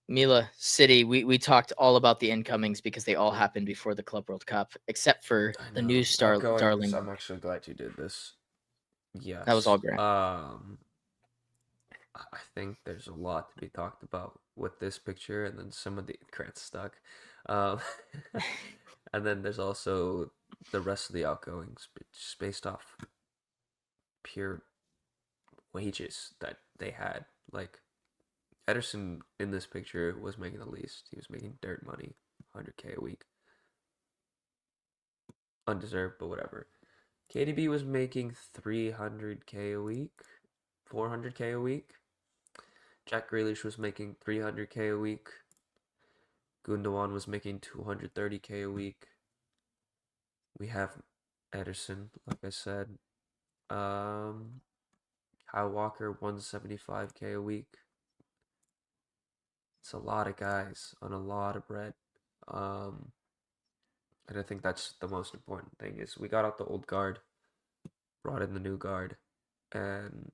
Mila, City, we talked all about the incomings because they all happened before the Club World Cup, except for I the new know. Outgoings, darling. I'm actually glad you did this. That was all Yes. great. I think there's a lot to be talked about with this picture, and then some of the Grant's stuck. Um, and then there's also the rest of the outgoings, just based off pure wages that they had. Like Ederson in this picture was making the least. He was making dirt money, 100K a week, undeserved, but whatever. KDB was making 300K a week, 400K a week. Jack Grealish was making 300K a week. Gundogan was making 230K a week. We have Ederson, like I said. Kyle Walker, 175K a week. It's a lot of guys on a lot of bread. Um, and I think that's the most important thing is we got out the old guard, brought in the new guard, and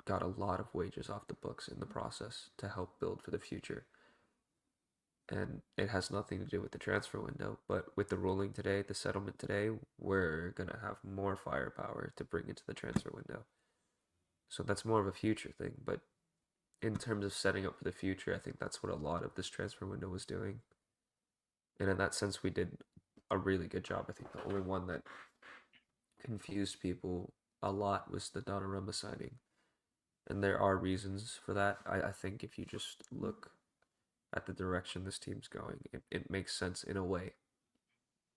got a lot of wages off the books in the process to help build for the future. And it has nothing to do with the transfer window, but with the ruling today, the settlement today, we're going to have more firepower to bring into the transfer window. So that's more of a future thing, but in terms of setting up for the future, I think that's what a lot of this transfer window was doing. And in that sense, we did a really good job. I think the only one that confused people a lot was the Donnarumma signing. And there are reasons for that. I think if you just look at the direction this team's going, it makes sense in a way.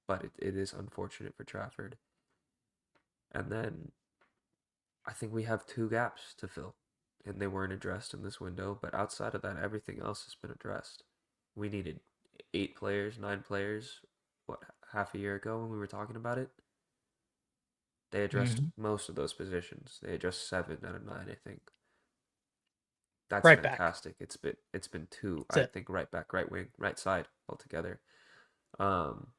But it is unfortunate for Trafford. And then I think we have two gaps to fill, and they weren't addressed in this window. But outside of that, everything else has been addressed. We needed 8 players, 9 players, what, half a year ago when we were talking about it? They addressed Hmm. most of those positions. They addressed 7 out of 9, I think. That's Right back. fantastic. It's been two, That's I it. think, right back, right wing, right side altogether. Um,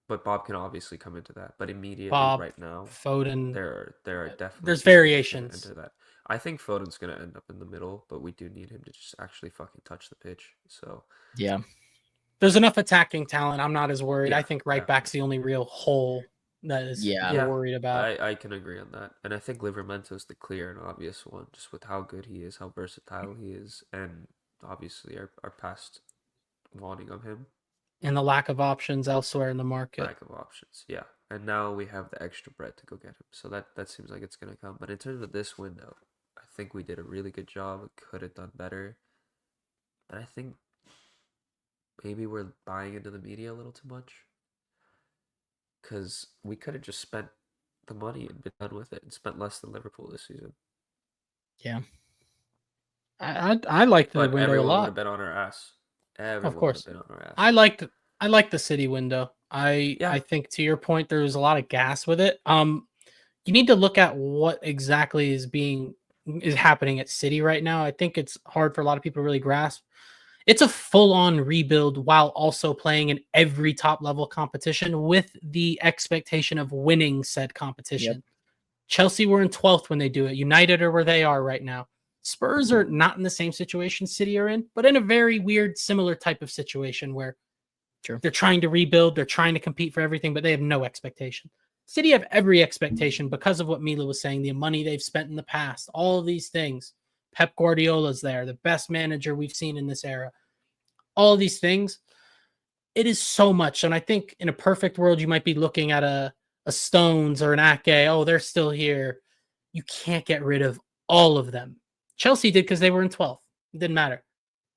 but Bob can obviously come into that. But immediately, Bob, right now, Foden. there are definitely There's people that's gonna variations. enter that. I think Foden's gonna end up in the middle, but we do need him to just actually fucking touch the pitch. So Yeah. There's enough attacking talent. I'm not as worried. I yeah, think right back's definitely. the only real hole that is Yeah. we're Yeah, worried about. I can agree on that. And I think Livermento's the clear and obvious one, just with how good he is, how versatile he is, and obviously our past wanting of him, And the lack of options elsewhere in the market. lack of options. Yeah. And now we have the extra bread to go get him. So that seems like it's gonna come. But in terms of this window, I think we did a really good job. Could have done better. And I think maybe we're buying into the media a little too much. Because we could have just spent the money and been done with it and spent less than Liverpool this season. Yeah. I liked the But window a everyone would have lot. been on our ass. Of Everyone would have course. been on our ass. I liked I liked the city window. I Yeah. think to your point there was a lot of gas with it. You need to look at what exactly is happening at City right now. I think it's hard for a lot of people to really grasp. It's a full-on rebuild while also playing in every top level competition with the expectation of winning said Yep. competition. Chelsea were in 12th when they do it. United are where they are right now. Spurs are not in the same situation City are in, but in a very weird, similar type of situation where True. they're trying to rebuild, they're trying to compete for everything, but they have no expectation. City have every expectation because of what Mila was saying, the money they've spent in the past, all of these things. Pep Guardiola's there, the best manager we've seen in this era. All of these things. It is so much. And I think in a perfect world, you might be looking at a Stones or an Ake. Oh, they're still here. You can't get rid of all of them. Chelsea did because they were in 12th. It didn't matter.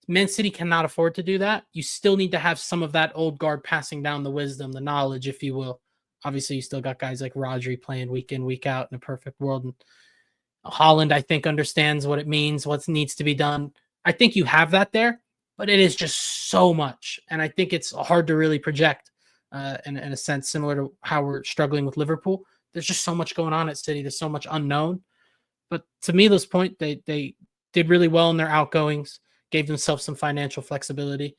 Man City cannot afford to do that. You still need to have some of that old guard passing down the wisdom, the knowledge, if you will. Obviously, you still got guys like Rodri playing week in, week out in a perfect world. And Holland, I think, understands what it means, what needs to be done. I think you have that there, but it is just so much. And I think it's hard to really project in a sense, similar to how we're struggling with Liverpool. There's just so much going on at City. There's so much unknown. But to Milo's point, they did really well in their outgoings, gave themselves some financial flexibility,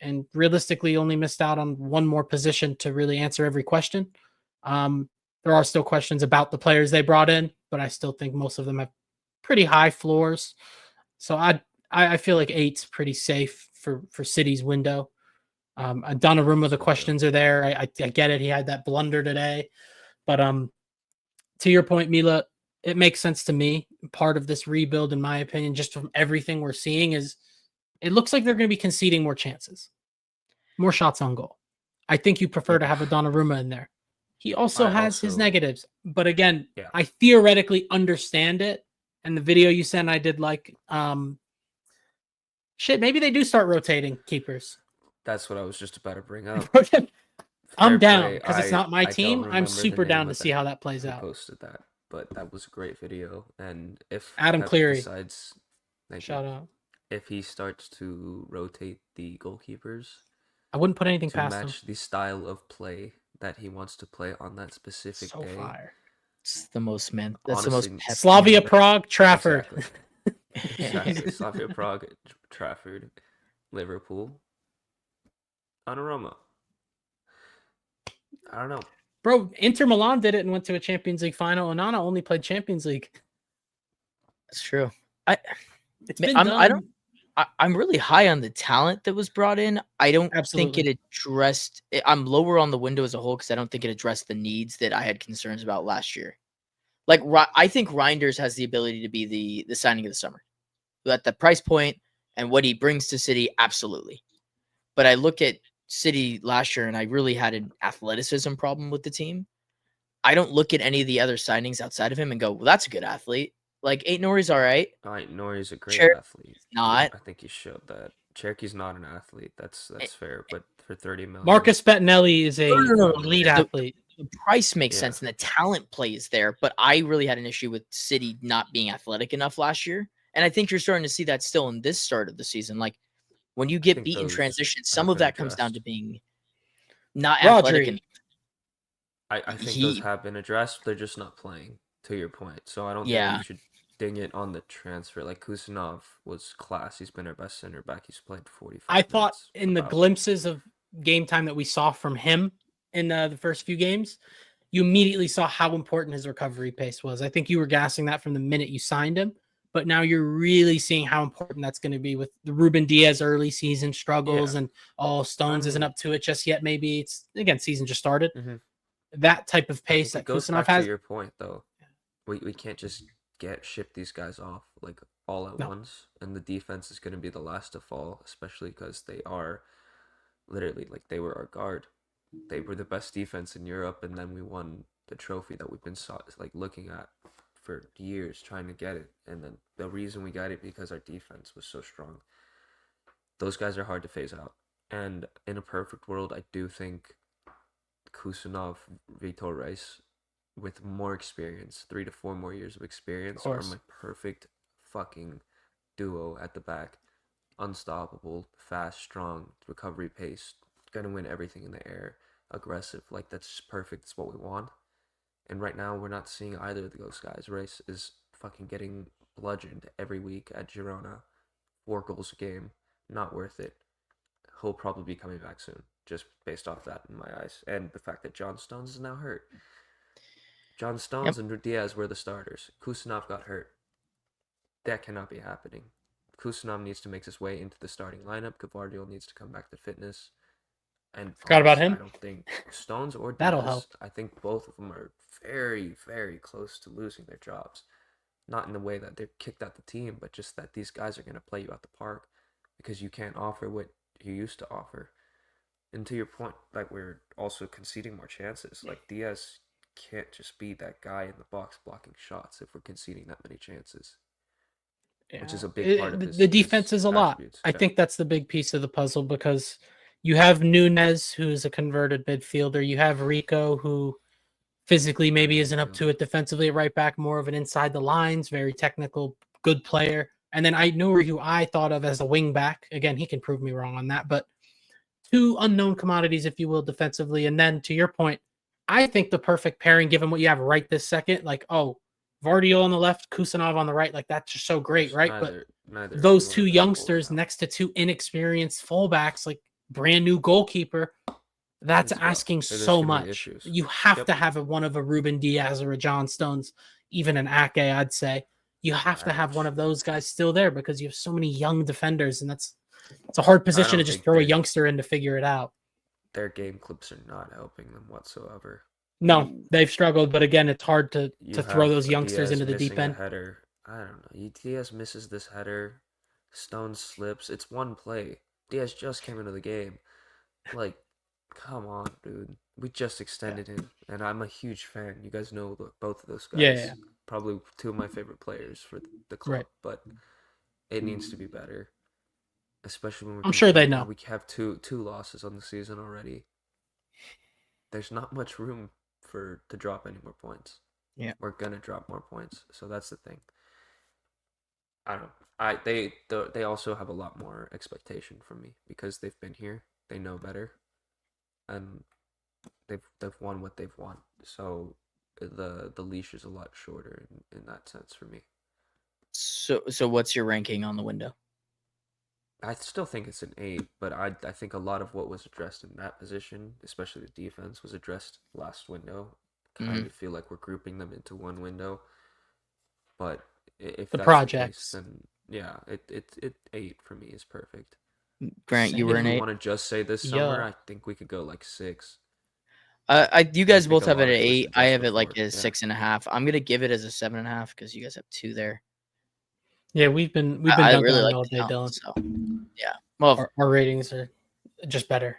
and realistically only missed out on one more position to really answer every question. There are still questions about the players they brought in, but I still think most of them have pretty high floors. So I feel like 8's pretty safe for City's window. Donnarumma, the questions are there. I get it. He had that blunder today, but to your point, Mila, it makes sense to me. Part of this rebuild, in my opinion, just from everything we're seeing, is it looks like they're going to be conceding more chances, more shots on goal. I think you prefer to have a Donnarumma in there. He also has his negatives, but again, I theoretically understand it. And the video you sent, I did like. Maybe they do start rotating keepers. That's what I was just about to bring up. I'm down because it's not my team. I'm super down to see how that plays out. Posted that, but that was a great video. And if Adam Pep Cleary decides, shout out, if he starts to rotate the goalkeepers, I wouldn't put anything to past match the style of play that he wants to play on that specific day. Fire. It's the most man. That's Honestly, the most. Slavia Prague, Trafford. Exactly. Slavia Prague, Trafford, Liverpool, Donnarumma. I don't know. Bro, Inter Milan did it and went to a Champions League final. Onana only played Champions League. That's true. It's been done. I'm really high on the talent that was brought in. I don't think Absolutely. it addressed. I'm lower on the window as a whole because I don't think it addressed the needs that I had concerns about last year. Like I think Reinders has the ability to be the signing of the summer. At the price point and what he brings to City, absolutely. But I look at City last year and I really had an athleticism problem with the team. I don't look at any of the other signings outside of him and go, well, that's a good athlete. Like, Aït-Nouri's all right. Aït-Nouri's a great athlete. Not. I think he showed that. Cherky's not an athlete. That's fair. But for 30 million. Marcus Bettinelli is a elite athlete. The price makes sense and the talent plays there. But I really had an issue with City not being athletic enough last year. And I think you're starting to see that still in this start of the season. Like, when you get beat in transition, some of that comes down to being not athletic enough. I think those have been addressed. They're just not playing, to your point. So I don't think you should ding it on the transfer. Like, Kusanov was class. He's been our best center back. He's played 45 I thought in the glimpses of game time that we saw from him in the first few games, you immediately saw how important his recovery pace was. I think you were gassing that from the minute you signed him. But now you're really seeing how important that's going to be with the Ruben Diaz early season struggles and Stones isn't up to it just yet. Maybe it's, again, season just started. Mm-hmm. That type of pace that Kusanov has. To your point, though, we can't just ship these guys off like all at once. And the defense is going to be the last to fall, especially because they are literally like they were our guard. They were the best defense in Europe, and then we won the trophy that we've been looking at for years, trying to get it. And then the reason we got it because our defense was so strong. Those guys are hard to phase out. And in a perfect world, I do think Kusanov, Vitor Reis, with more experience, 3 to 4 more years of experience, are my perfect fucking duo at the back. Unstoppable, fast, strong, recovery pace, gonna win everything in the air, aggressive. Like, that's perfect. It's what we want. And right now, we're not seeing either of those guys. Reis is fucking getting bludgeoned every week at Girona. 4 goals a game. Not worth it. He'll probably be coming back soon, just based off that in my eyes. And the fact that John Stones is now hurt. John Stones and Diaz were the starters. Kusanov got hurt. That cannot be happening. Kusanov needs to make his way into the starting lineup. Gvardiol needs to come back to fitness. And forgot about him. I don't think Stones or Diaz, that'll help. I think both of them are very, very close to losing their jobs. Not in the way that they're kicked out the team, but just that these guys are going to play you at the park because you can't offer what you used to offer. And to your point, like, we're also conceding more chances. Like, Diaz can't just be that guy in the box blocking shots if we're conceding that many chances. Which is a big part of the defense is a lot. I think that's the big piece of the puzzle because you have Nunez, who's a converted midfielder. You have Rico, who physically maybe isn't up to it defensively at right back, more of an inside the lines, very technical, good player. And then Aït-Nouri, who I thought of as a wing back. Again, he can prove me wrong on that, but 2 unknown commodities, if you will, defensively. And then to your point, I think the perfect pairing, given what you have right this second, like, Gvardiol on the left, Kusanov on the right, like, that's just so great, right? But those 2 youngsters next to 2 inexperienced fullbacks, like brand new goalkeeper, that's asking so much. You have to have one of a Ruben Diaz or a John Stones, even an Ake, I'd say. you have to have one of Ouch. those guys still there because you have so many young defenders, and it's a hard position to don't just think throw a they're- youngster in to figure it out. Their game clips are not helping them whatsoever. No, they've struggled, but again, it's hard to You throw have those a youngsters Diaz into the deep missing a end. header. I don't know. Diaz misses this header. Stone slips. It's one play. Diaz just came into the game. Like, come on, dude. We just extended him, and I'm a huge fan. You guys know both of those guys. Yeah. Probably two of my favorite players for the club, Right. but it needs to be better. Especially when we're I'm sure they competing. know. We have two losses on the season already. There's not much room to drop any more points. Yeah. We're gonna drop more points, so that's the thing. I don't. They also have a lot more expectation from me because they've been here. They know better, and they've won what they've won. So the leash is a lot shorter in that sense for me. So what's your ranking on the window? I still think it's an 8, but I think a lot of what was addressed in that position, especially the defense, was addressed last window. Kind of feel like we're grouping them into one window, but if The that's projects. the case, then yeah, it 8 for me is perfect. Grant, you were If an we 8. want to just say this summer, I think we could go like 6. You guys think both a have it lot at of it was 8. I addressed have it like before, a 6.5. I'm gonna give it as a 7.5 because you guys have 2 there. Yeah, we've been I dunking really on like it all the day, talent, Dylan. so yeah. Well, Our ratings are just better.